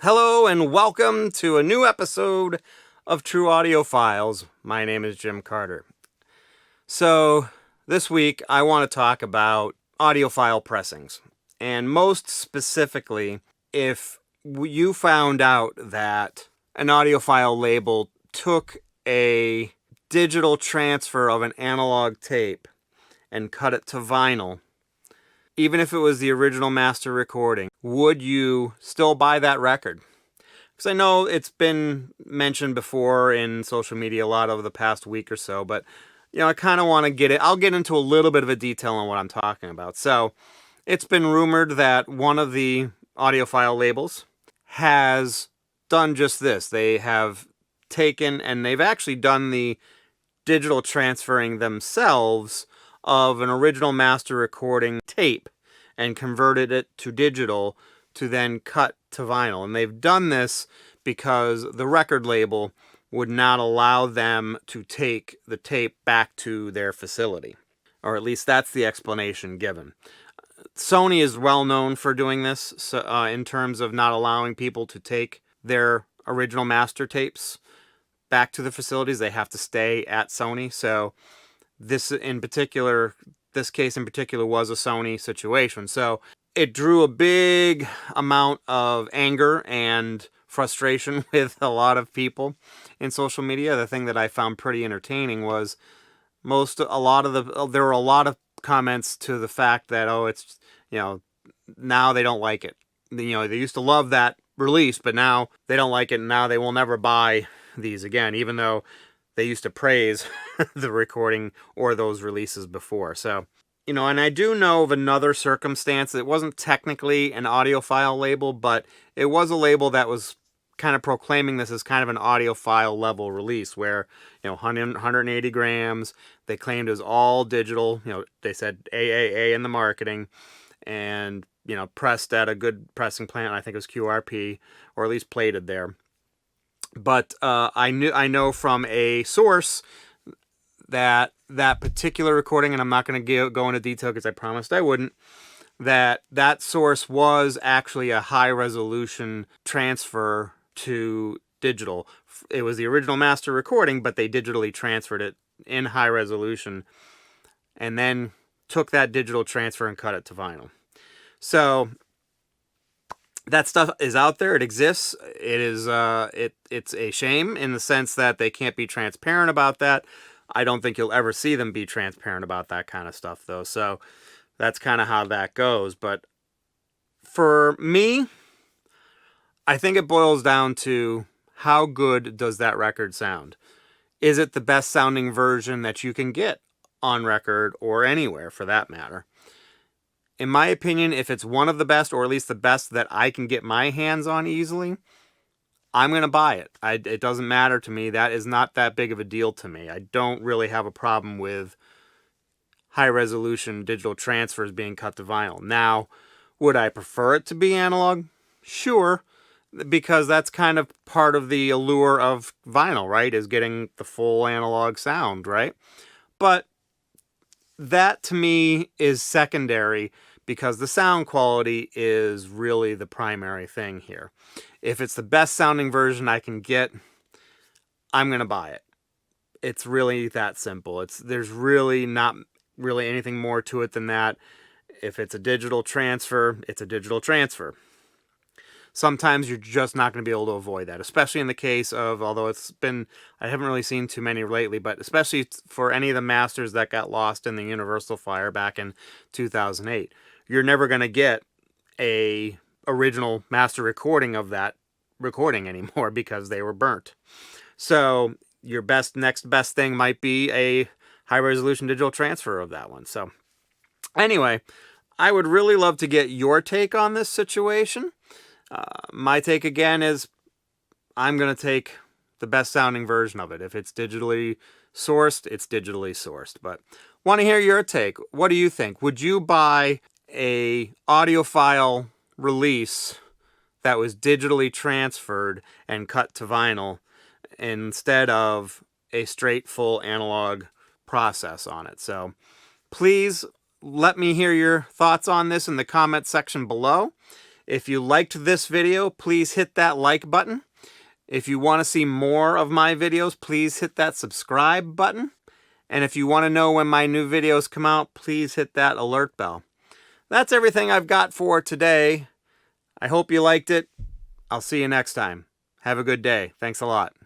Hello and welcome to a new episode of True Audiophiles. My name is Jim Carter. So this week I want to talk about audiophile pressings. And most specifically, if you found out that an audiophile label took a digital transfer of an analog tape and cut it to vinyl, even if it was the original master recording, would you still buy that record? Because I know it's been mentioned before in social media a lot over the past week or so, but I kind of want to get it. I'll get into a little bit of a detail on what I'm talking about. So, it's been rumored that one of the audiophile labels has done just this. They have taken and they've actually done the digital transferring themselves of an original master recording tape and converted it to digital to then cut to vinyl. And they've done this because the record label would not allow them to take the tape back to their facility. Or at least that's the explanation given. Sony is well known for doing this in terms of not allowing people to take their original master tapes back to the facilities. They have to stay at Sony. So this case in particular was a Sony situation. So it drew a big amount of anger and frustration with a lot of people in social media. The thing that I found pretty entertaining was there were a lot of comments to the fact that, it's, now they don't like it. They used to love that release, but now they don't like it, and now they will never buy these again, even though they used to praise the recording or those releases before. So, and I do know of another circumstance. It wasn't technically an audiophile label, but it was a label that was kind of proclaiming this as kind of an audiophile level release where, 180 grams, they claimed it was all digital. They said AAA in the marketing and, pressed at a good pressing plant. I think it was QRP, or at least plated there. But I know from a source that particular recording, and I'm not going to go into detail because I promised I wouldn't, that source was actually a high resolution transfer to digital. It was the original master recording, but they digitally transferred it in high resolution and then took that digital transfer and cut it to vinyl. So that stuff is out there. It exists. It is it's a shame in the sense that they can't be transparent about that. I don't think you'll ever see them be transparent about that kind of stuff, though. So that's kind of how that goes. But for me, I think it boils down to how good does that record sound? Is it the best sounding version that you can get on record or anywhere for that matter? In my opinion, if it's one of the best, or at least the best that I can get my hands on easily, I'm going to buy it. It doesn't matter to me. That is not that big of a deal to me. I don't really have a problem with high-resolution digital transfers being cut to vinyl. Now, would I prefer it to be analog? Sure, because that's kind of part of the allure of vinyl, right, is getting the full analog sound, right? But that, to me, is secondary because the sound quality is really the primary thing here. If it's the best sounding version I can get, I'm going to buy it. It's really that simple. There's really not really anything more to it than that. If it's a digital transfer, it's a digital transfer. Sometimes you're just not going to be able to avoid that, especially in the case of, although I haven't really seen too many lately, but especially for any of the masters that got lost in the Universal fire back in 2008. You're never going to get a original master recording of that recording anymore because they were burnt. So your next best thing might be a high-resolution digital transfer of that one. So anyway, I would really love to get your take on this situation. My take again is I'm going to take the best sounding version of it. If it's digitally sourced, it's digitally sourced. But want to hear your take. What do you think? Would you buy a audiophile release that was digitally transferred and cut to vinyl instead of a straight full analog process on it? So please let me hear your thoughts on this in the comment section below. If you liked this video, please hit that like button. If you want to see more of my videos, please hit that subscribe button. And if you want to know when my new videos come out, please hit that alert bell. That's everything I've got for today. I hope you liked it. I'll see you next time. Have a good day. Thanks a lot.